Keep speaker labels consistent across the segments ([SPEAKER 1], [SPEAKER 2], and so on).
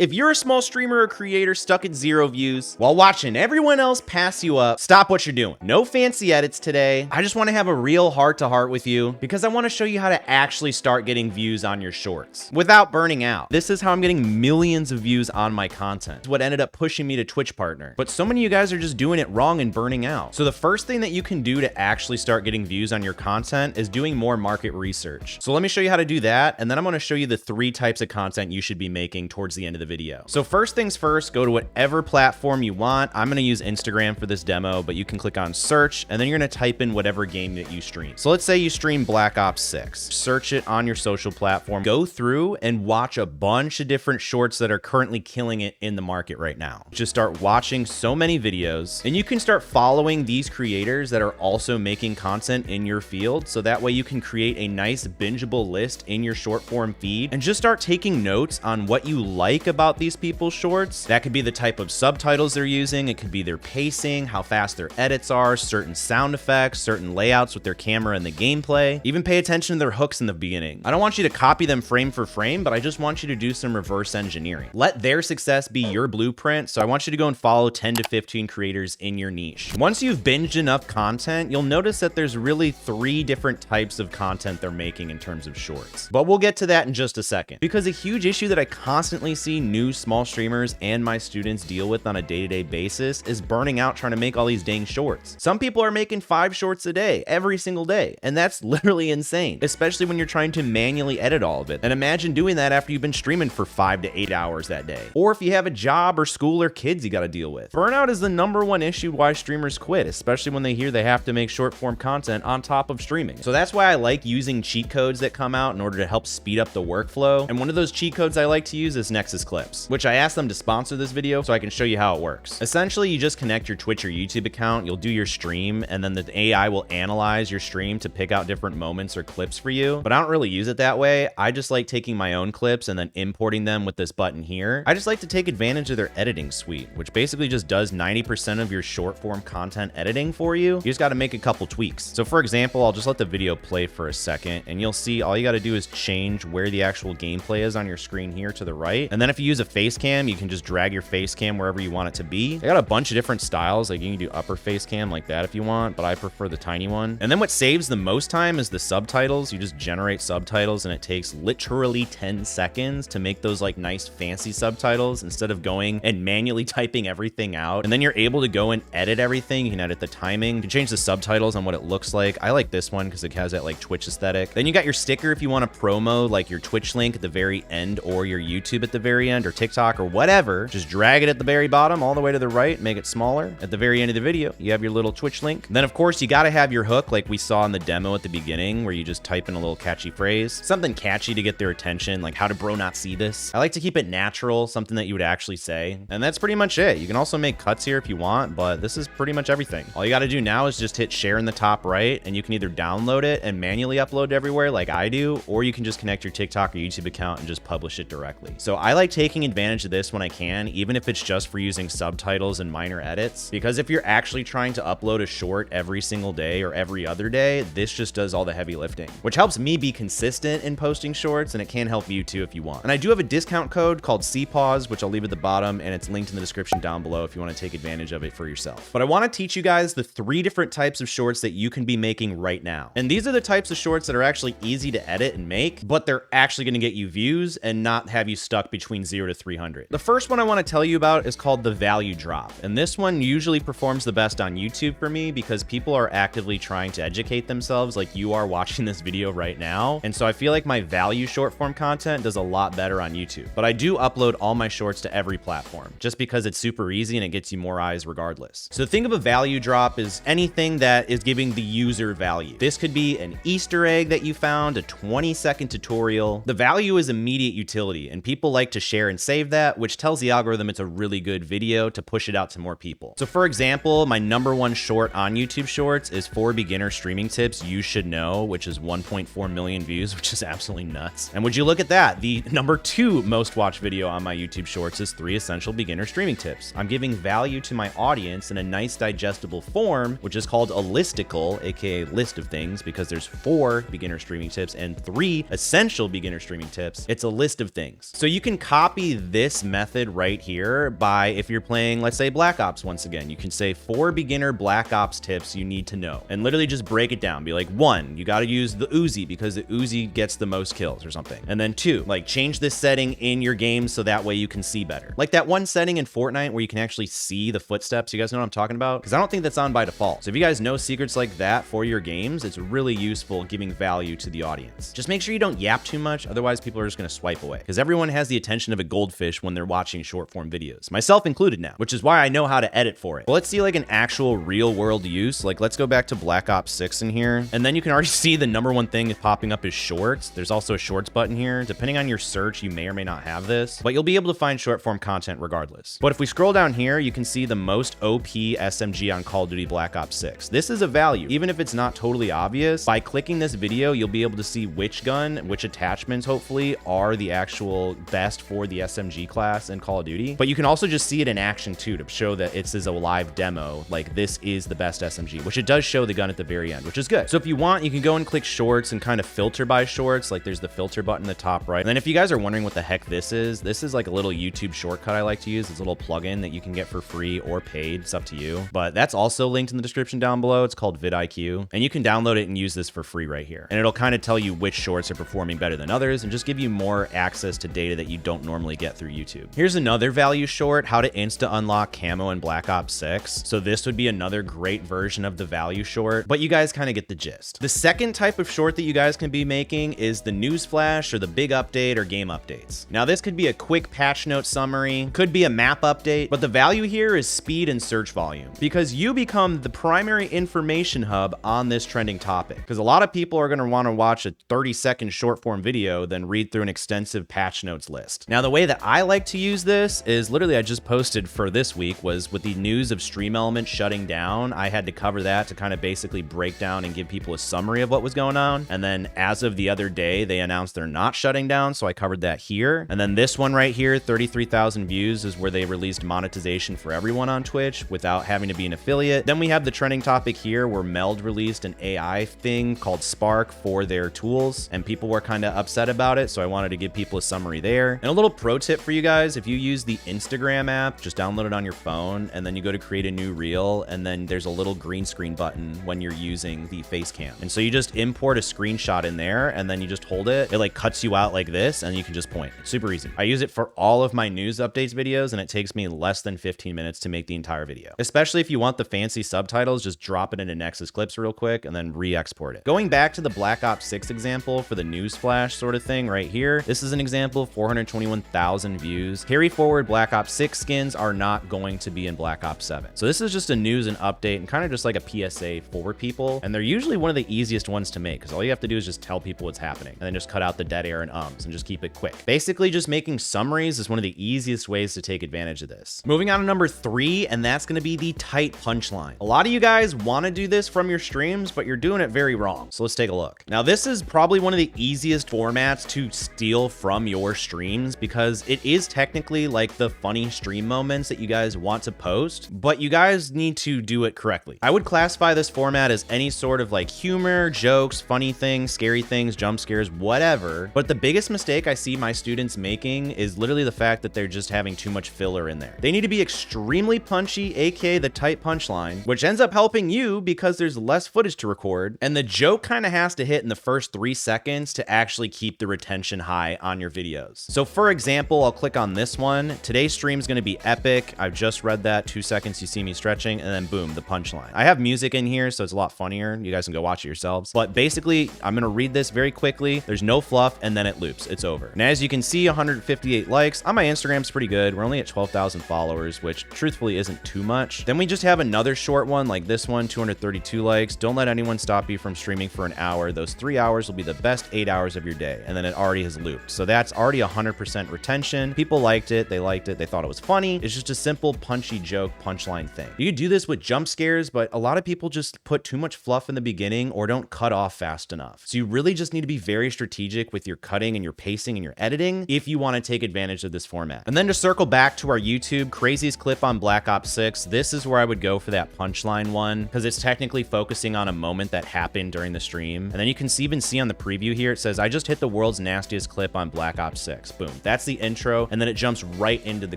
[SPEAKER 1] If you're a small streamer or creator stuck at 0 views while watching everyone else pass you up, stop what you're doing. No fancy edits today. I just want to have a real heart-to-heart with you because I want to show you how to actually start getting views on your shorts without burning out. This is how I'm getting millions of views on my content. It's what ended up pushing me to Twitch partner. But so many of you guys are just doing it wrong and burning out. So the first thing that you can do to actually start getting views on your content is doing more market research. So let me show you how to do that, and then I'm going to show you the 3 types of content you should be making towards the end of the video. So first things first, go to whatever platform you want. I'm going to use Instagram for this demo, but you can click on search, and then you're going to type in whatever game that you stream. So let's say you stream Black Ops 6. Search it on your social platform. Go through and watch a bunch of different shorts that are currently killing it in the market right now. Just start watching so many videos, and you can start following these creators that are also making content in your field, so that way you can create a nice bingeable list in your short form feed and just start taking notes on what you like about these people's shorts. That could be the type of subtitles they're using, it could be their pacing, how fast their edits are, certain sound effects, certain layouts with their camera and the gameplay. Even pay attention to their hooks in the beginning. I don't want you to copy them frame for frame, but I just want you to do some reverse engineering. Let their success be your blueprint, so I want you to go and follow 10 to 15 creators in your niche. Once you've binged enough content, you'll notice that there's really 3 different types of content they're making in terms of shorts. But we'll get to that in just a second, because a huge issue that I constantly see new small streamers and my students deal with on a day-to-day basis is burning out trying to make all these dang shorts. Some people are making 5 shorts a day, every single day, and that's literally insane, especially when you're trying to manually edit all of it. And imagine doing that after you've been streaming for 5 to 8 hours that day. Or if you have a job or school or kids you gotta deal with. Burnout is the #1 issue why streamers quit, especially when they hear they have to make short form content on top of streaming. So that's why I like using cheat codes that come out in order to help speed up the workflow. And one of those cheat codes I like to use is Nexus clips, which I asked them to sponsor this video so I can show you how it works. Essentially, you just connect your Twitch or YouTube account, you'll do your stream, and then the AI will analyze your stream to pick out different moments or clips for you. But I don't really use it that way. I just like taking my own clips and then importing them with this button here. I just like to take advantage of their editing suite, which basically just does 90% of your short form content editing for you. You just got to make a couple tweaks. So for example, I'll just let the video play for a second, and you'll see all you got to do is change where the actual gameplay is on your screen here to the right. And then if you use a face cam, you can just drag your face cam wherever you want it to be. They got a bunch of different styles, like you can do upper face cam like that if you want, but I prefer the tiny one. And then what saves the most time is the subtitles. You just generate subtitles, and it takes literally 10 seconds to make those like nice fancy subtitles instead of going and manually typing everything out. And then you're able to go and edit everything. You can edit the timing, you can change the subtitles on what it looks like. I like this one because it has that like Twitch aesthetic. Then you got your sticker if you want to promo like your Twitch link at the very end, or your YouTube at the very end, or TikTok or whatever. Just drag it at the very bottom all the way to the right, make it smaller. At the very end of the video, you have your little Twitch link. Then of course you got to have your hook like we saw in the demo at the beginning, where you just type in a little catchy phrase, something catchy to get their attention, like how did bro not see this? I like to keep it natural, something that you would actually say. And that's pretty much it. You can also make cuts here if you want, but this is pretty much everything. All you got to do now is just hit share in the top right, and you can either download it and manually upload everywhere like I do, or you can just connect your TikTok or YouTube account and just publish it directly. So I like taking advantage of this when I can, even if it's just for using subtitles and minor edits, because if you're actually trying to upload a short every single day or every other day, this just does all the heavy lifting, which helps me be consistent in posting shorts, and it can help you too if you want. And I do have a discount code called Cpaws, which I'll leave at the bottom, and it's linked in the description down below if you want to take advantage of it for yourself. But I want to teach you guys the 3 different types of shorts that you can be making right now. And these are the types of shorts that are actually easy to edit and make, but they're actually going to get you views and not have you stuck between 0 to 300. The first one I want to tell you about is called the value drop. And this one usually performs the best on YouTube for me because people are actively trying to educate themselves like you are watching this video right now. And so I feel like my value short form content does a lot better on YouTube. But I do upload all my shorts to every platform just because it's super easy and it gets you more eyes regardless. So think of a value drop as anything that is giving the user value. This could be an Easter egg that you found, a 20-second tutorial. The value is immediate utility, and people like to share and save that, which tells the algorithm it's a really good video to push it out to more people. So for example, my #1 short on YouTube Shorts is 4 beginner streaming tips you should know, which is 1.4 million views, which is absolutely nuts. And would you look at that? The #2 most watched video on my YouTube Shorts is 3 essential beginner streaming tips. I'm giving value to my audience in a nice digestible form, which is called a listicle, aka list of things, because there's 4 beginner streaming tips and 3 essential beginner streaming tips. It's a list of things. So you can copy copy this method right here by, if you're playing, let's say Black Ops once again, you can say 4 beginner Black Ops tips you need to know, and literally just break it down. Be like, 1, you got to use the Uzi because the Uzi gets the most kills or something. And then 2, like change this setting in your game so that way you can see better. Like that one setting in Fortnite where you can actually see the footsteps. You guys know what I'm talking about? Because I don't think that's on by default. So if you guys know secrets like that for your games, it's really useful giving value to the audience. Just make sure you don't yap too much. Otherwise, people are just going to swipe away, because everyone has the attention of a goldfish when they're watching short form videos, myself included now, which is why I know how to edit for it. But let's see like an actual real world use. Like let's go back to Black Ops 6 in here. And then you can already see the #1 thing is popping up is shorts. There's also a shorts button here. Depending on your search, you may or may not have this, but you'll be able to find short form content regardless. But if we scroll down here, you can see the most OP SMG on Call of Duty Black Ops 6. This is a value, even if it's not totally obvious. By clicking this video, you'll be able to see which gun, which attachments hopefully are the actual best for the SMG class in Call of Duty. But you can also just see it in action too, to show that it's a live demo. Like this is the best SMG, which it does show the gun at the very end, which is good. So if you want, you can go and click shorts and kind of filter by shorts. Like there's the filter button in the top right. And then if you guys are wondering what the heck this is like a little YouTube shortcut I like to use. It's a little plugin that you can get for free or paid. It's up to you. But that's also linked in the description down below. It's called vidIQ, and you can download it and use this for free right here. And it'll kind of tell you which shorts are performing better than others and just give you more access to data that you don't normally get through YouTube. Here's another value short, how to insta unlock camo in Black Ops 6. So this would be another great version of the value short, but you guys kind of get the gist. The second type of short that you guys can be making is the news flash or the big update or game updates. Now this could be a quick patch note summary, could be a map update, but the value here is speed and search volume, because you become the primary information hub on this trending topic. Because a lot of people are going to want to watch a 30-second short form video, then read through an extensive patch notes list. Now the way that I like to use this is literally, I just posted for this week was with the news of Stream Elements shutting down. I had to cover that to kind of basically break down and give people a summary of what was going on. And then as of the other day, they announced they're not shutting down, so I covered that here. And then this one right here, 33,000 views, is where they released monetization for everyone on Twitch without having to be an affiliate. Then we have the trending topic here where Meld released an AI thing called Spark for their tools, and people were kind of upset about it, so I wanted to give people a summary there. And a little pro tip for you guys, if you use the Instagram app, just download it on your phone, and then you go to create a new reel, and then there's a little green screen button when you're using the face cam. And so you just import a screenshot in there, and then you just hold it. It like cuts you out like this, and you can just point. It's super easy. I use it for all of my news updates videos, and it takes me less than 15 minutes to make the entire video. Especially if you want the fancy subtitles, just drop it into Nexus clips real quick and then re-export it. Going back to the Black Ops 6 example for the news flash sort of thing right here, this is an example, 421,000 views. Carry forward, Black Ops 6 skins are not going to be in Black Ops 7. So this is just a news and update and kind of just like a PSA for people. And they're usually one of the easiest ones to make, because all you have to do is just tell people what's happening and then just cut out the dead air and ums and just keep it quick. Basically, just making summaries is one of the easiest ways to take advantage of this. Moving on to number 3, and that's going to be the tight punchline. A lot of you guys want to do this from your streams, but you're doing it very wrong. So let's take a look. Now, this is probably one of the easiest formats to steal from your streams, because it is technically like the funny stream moments that you guys want to post, but you guys need to do it correctly. I would classify this format as any sort of like humor, jokes, funny things, scary things, jump scares, whatever. But the biggest mistake I see my students making is literally the fact that they're just having too much filler in there. They need to be extremely punchy, aka the tight punchline, which ends up helping you because there's less footage to record, and the joke kind of has to hit in the first 3 seconds to actually keep the retention high on your videos. So for example, I'll click on this one. Today's stream is going to be epic. I've just read that, 2 seconds, you see me stretching, and then boom, the punchline. I have music in here, so it's a lot funnier. You guys can go watch it yourselves. But basically, I'm going to read this very quickly. There's no fluff, and then it loops. It's over. And as you can see, 158 likes. On my Instagram's pretty good. We're only at 12,000 followers, which truthfully isn't too much. Then we just have another short one like this one, 232 likes. Don't let anyone stop you from streaming for an hour. Those 3 hours will be the best 8 hours of your day. And then it already has looped. So that's already 100% retention. People liked it. They thought it was funny. It's just a simple punchy joke punchline thing. You could do this with jump scares, but a lot of people just put too much fluff in the beginning or don't cut off fast enough. So you really just need to be very strategic with your cutting and your pacing and your editing if you want to take advantage of this format. And then to circle back to our YouTube, craziest clip on Black Ops 6, this is where I would go for that punchline one, because it's technically focusing on a moment that happened during the stream. And then you can even see on the preview here, it says, I just hit the world's nastiest clip on Black Ops 6. Boom. That's the intro, and then it jumps right into the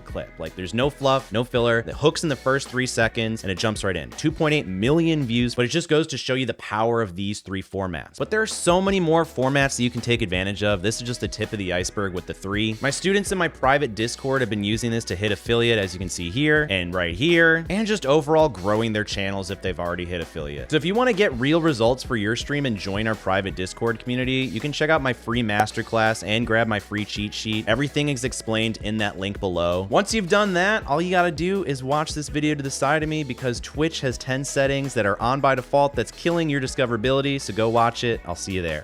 [SPEAKER 1] clip. Like, there's no fluff, no filler. It hooks in the first 3 seconds, and it jumps right in. 2.8 million views, but it just goes to show you the power of these 3 formats. But there are so many more formats that you can take advantage of. This is just the tip of the iceberg with the 3. My students in my private Discord have been using this to hit affiliate, as you can see here and right here, and just overall growing their channels if they've already hit affiliate. So if you want to get real results for your stream and join our private Discord community, you can check out my free masterclass and grab my free cheat sheet. Everything is explained in that link below. Once you've done that, all you gotta do is watch this video to the side of me, because Twitch has 10 settings that are on by default that's killing your discoverability, so go watch it. I'll see you there.